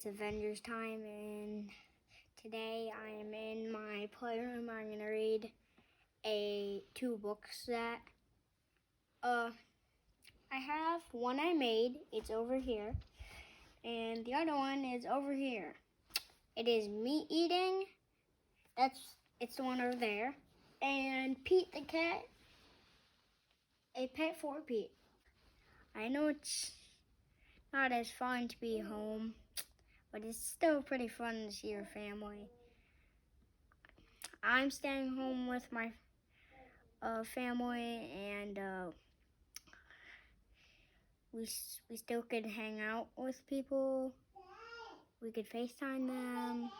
it's Avengers time, and today I am in my playroom. I'm going to read two books that I have. One I made, it's over here, and the other one is over here. It is Meat Eating, it's the one over there, and Pete the Cat, A Pet for Pete. I know it's not as fun to be home, but it's still pretty fun to see your family. I'm staying home with my family, and we still could hang out with people. We could FaceTime them.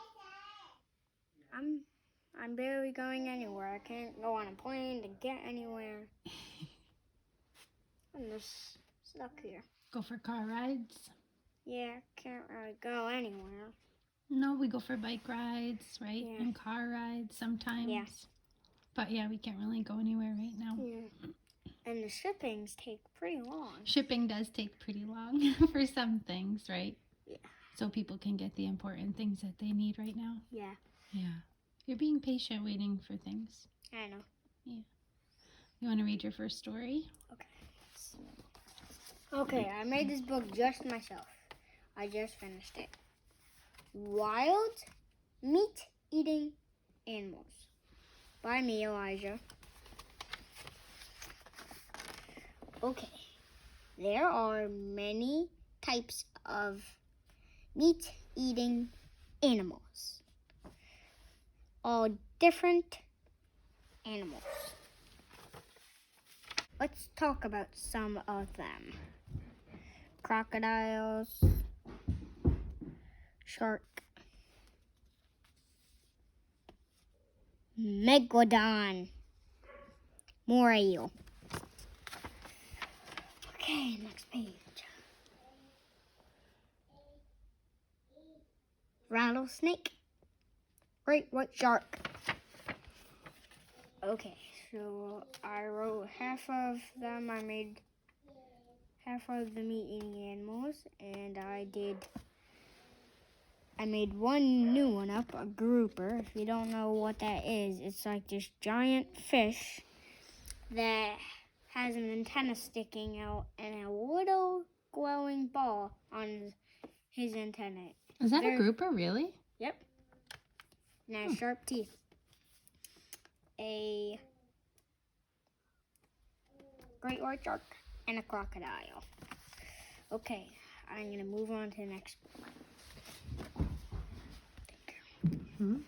I'm barely going anywhere. I can't go on a plane to get anywhere. I'm just stuck here. Go for car rides? Yeah, can't really go anywhere. No, we go for bike rides, right? Yeah. And car rides sometimes. Yes. But yeah, we can't really go anywhere right now. Yeah. And the shippings take pretty long. Shipping does take pretty long for some things, right? Yeah. So people can get the important things that they need right now. Yeah. Yeah. You're being patient waiting for things. I know. Yeah. You want to read your first story? Okay, I made this book just myself. I just finished it. Wild Meat-Eating Animals by me, Elijah. Okay, there are many types of meat-eating animals. All different animals. Let's talk about some of them. Crocodiles, shark, megalodon, moray eel. Okay, next page. Rattlesnake, great white shark. Okay, so I wrote half of them. I made half of the meat-eating animals, and I made one new one up, a grouper. If you don't know what that is, it's like this giant fish that has an antenna sticking out and a little glowing ball on his antenna. Is that a grouper, really? Yep. And it has sharp teeth. A great white shark and a crocodile. Okay, I'm going to move on to the next book.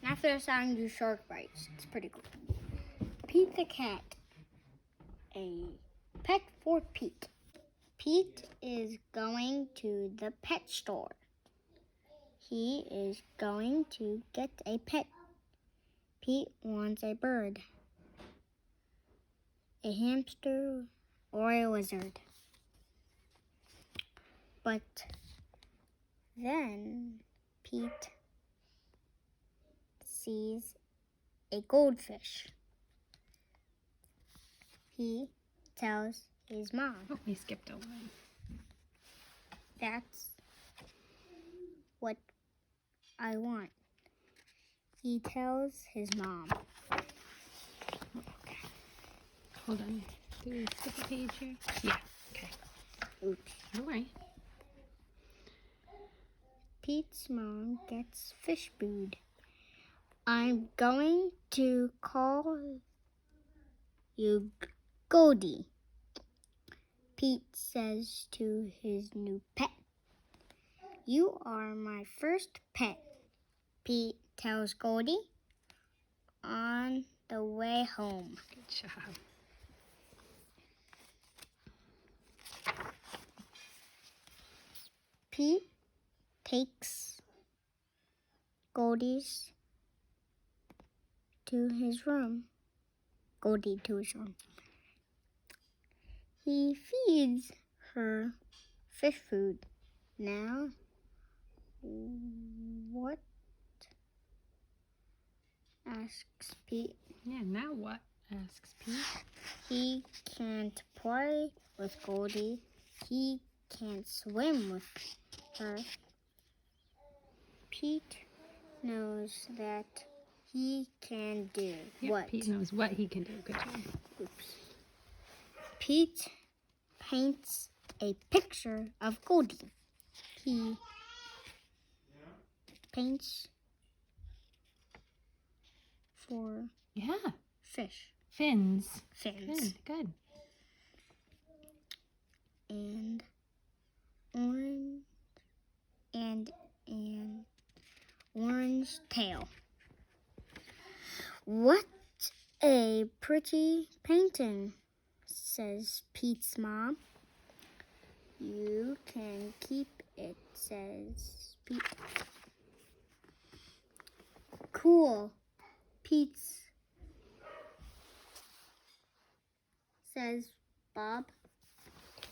After this, I'm going to do shark bites. It's pretty cool. Pete the Cat, a pet for Pete. Pete is going to the pet store. He is going to get a pet. Pete wants a bird, a hamster, or a lizard. But then Pete sees a goldfish. He tells his mom. Oh, we skipped a line. That's what I want. He tells his mom. Okay. Hold on. Did we skip a page here? Yeah. Okay. Oops. Don't worry. Pete's mom gets fish food. I'm going to call you Goldie, Pete says to his new pet. You are my first pet, Pete tells Goldie on the way home. Good job. Pete takes Goldie to his room. He feeds her fish food. Now, what? Asks Pete. Yeah, now what? Asks Pete. He can't play with Goldie. He can't swim with her. Pete knows that he can do Yep, what? Pete knows what he can do. Good job. Oops. Pete paints a picture of Goldie. He paints for Yeah. fish. Fins. Fins. Good. And orange and an orange tail. What a pretty painting, says Pete's mom. You can keep it, says Pete. Cool, Pete's, says Bob.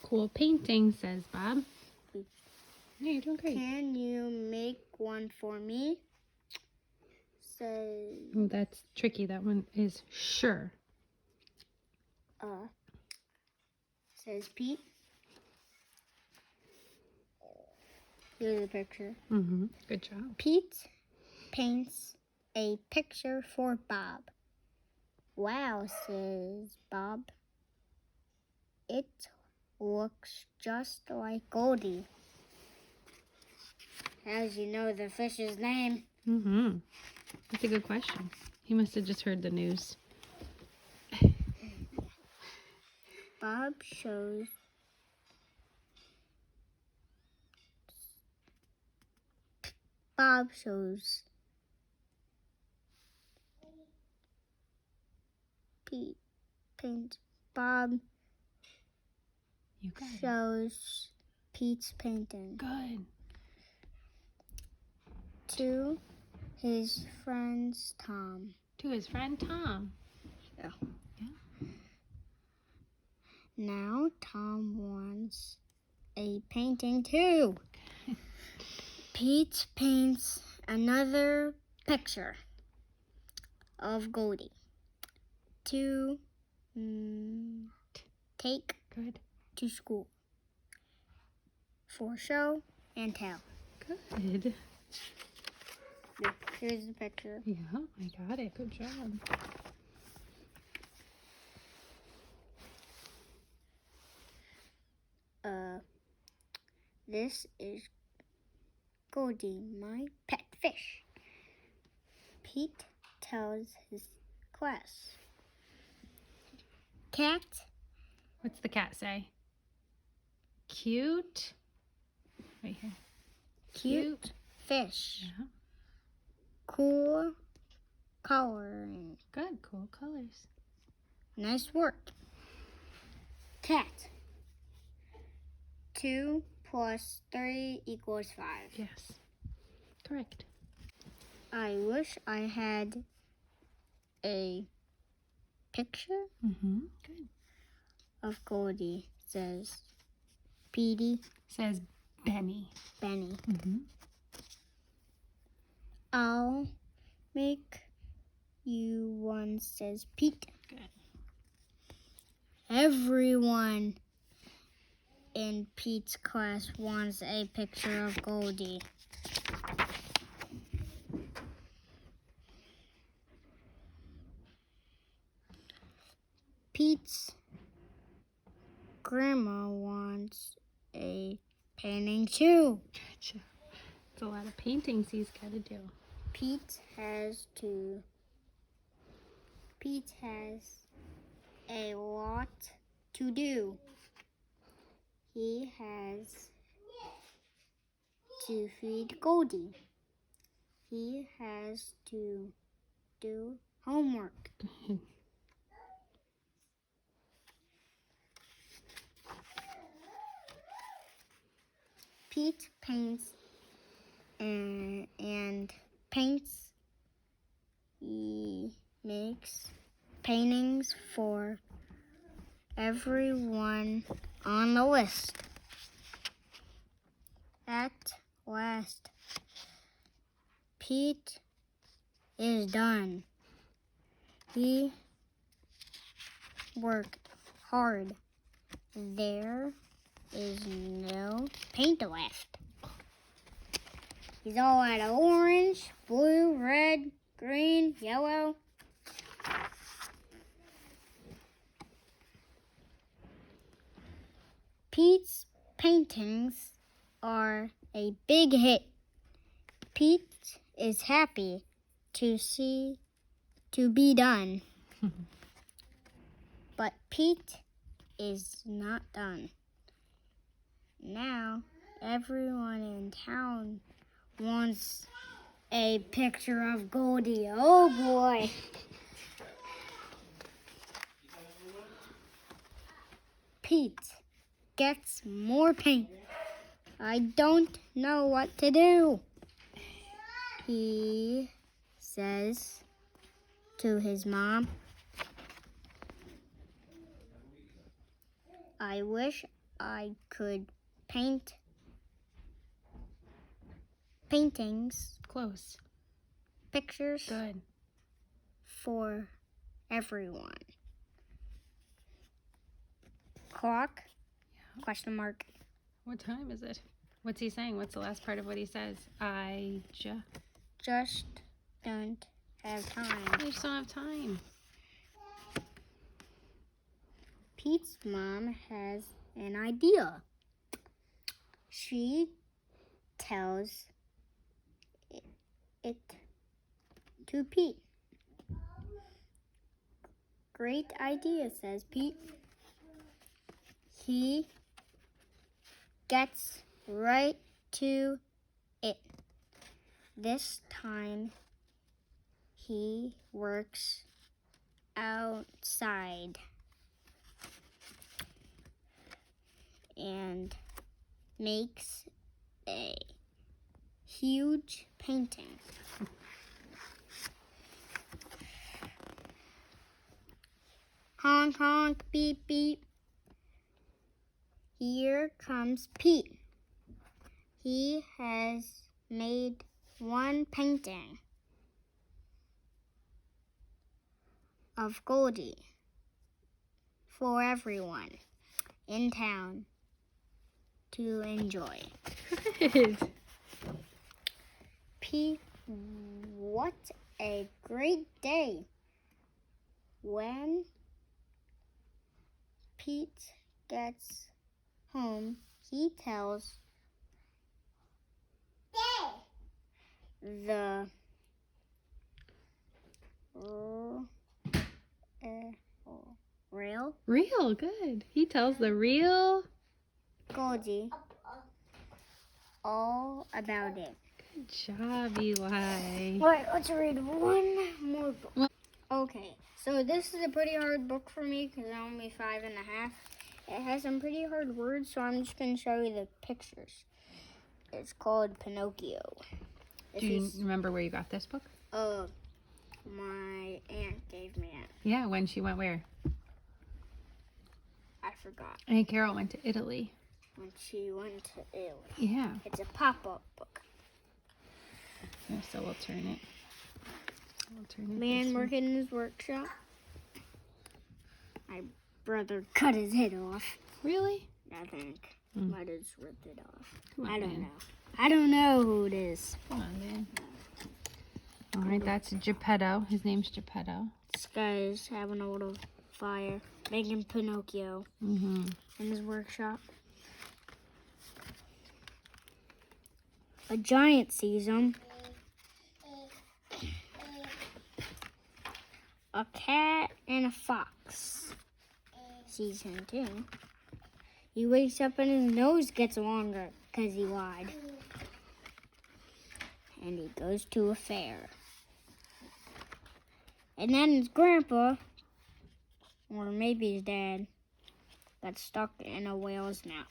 Cool painting, says Bob. Yeah, you're doing great. Can you make one for me? Says, Oh, that's tricky. That one is sure. says Pete. Here's the picture. Mm-hmm. Good job. Pete paints a picture for Bob. Wow, says Bob. It looks just like Goldie. How do you know the fish's name? Mm-hmm. That's a good question. He must have just heard the news. Bob shows Pete paint. Bob You got it. shows Pete's painting Good. to his friend Tom. To his friend Tom. Now Tom wants a painting too. Pete paints another picture of Goldie to take Good. to school for show and tell. Good. Here's the picture. Yeah, I got it. Good job. This is Goldie, my pet fish. Pete tells his class. Cat, What's the cat say? Cute. Right here. cute fish. Yeah. Cool coloring. Good. Cool colors. Nice work. Cat. 2 + 3 = 5. Yes. Correct. I wish I had a picture Mm-hmm. Good. of Goldie, says Petey. Says Benny. Benny. Mm-hmm. I'll make you one, says Pete. Good. Everyone in Pete's class wants a picture of Goldie. Pete's grandma wants a painting too. Gotcha. It's a lot of paintings he's got to do. Pete has a lot to do. He has to feed Goldie. He has to do homework. Pete paints and paints. He makes paintings for everyone on the list. At last, Pete is done. He worked hard. There is no paint left. He's all out of orange, blue, red, green, yellow. Pete's paintings are a big hit. Pete is happy to be done. But Pete is not done. Now everyone in town wants a picture of Goldie. Oh boy. Pete gets more paint. I don't know what to do. He says to his mom, I wish I could paint paintings, Close. pictures Good. for everyone. Clock? Yeah. Question mark. What time is it? What's he saying? What's the last part of what he says? Just don't have time. I just don't have time. Pete's mom has an idea. She tells it to Pete. Great idea, says Pete. He gets right to it. This time he works outside and makes a huge painting. Honk, honk, beep, beep. Here comes Pete. He has made one painting of Goldie for everyone in town to enjoy. Good. Pete, what a great day. When Pete gets home, he tells the Real. Good. He tells the real. Goldie all about it. Good job, Eli. Alright, let's read one more book. Well- Okay, so this is a pretty hard book for me because I'm only 5.5. It has some pretty hard words, so I'm just going to show you the pictures. It's called Pinnochio. Do you remember where you got this book? My aunt gave me it. Yeah, when she went where? I forgot. I think Carol went to Italy. When she went to Italy. Yeah. It's a pop-up book. Yeah, so we'll turn it. Man this way. working in his workshop. My brother cut his head off. Really? I think. Mm. Might have just ripped it off. Come on, I don't man. know. I don't know who it is. Come on, man. All right, that's Geppetto. His name's Geppetto. This guy is having a little fire, making Pinocchio Mm-hmm. in his workshop. A giant sees him. A cat and a fox sees him too. He wakes up and his nose gets longer because he lied. And he goes to a fair. And then his grandpa, or maybe his dad, got stuck in a whale's mouth.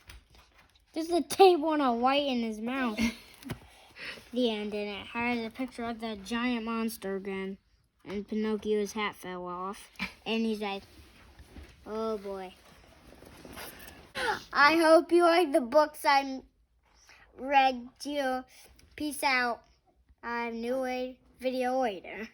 There's a table and a white in his mouth. The end, and it has a picture of the giant monster again. And Pinocchio's hat fell off. And he's like, oh boy. I hope you like the books I read to you. Peace out. I have a new video later.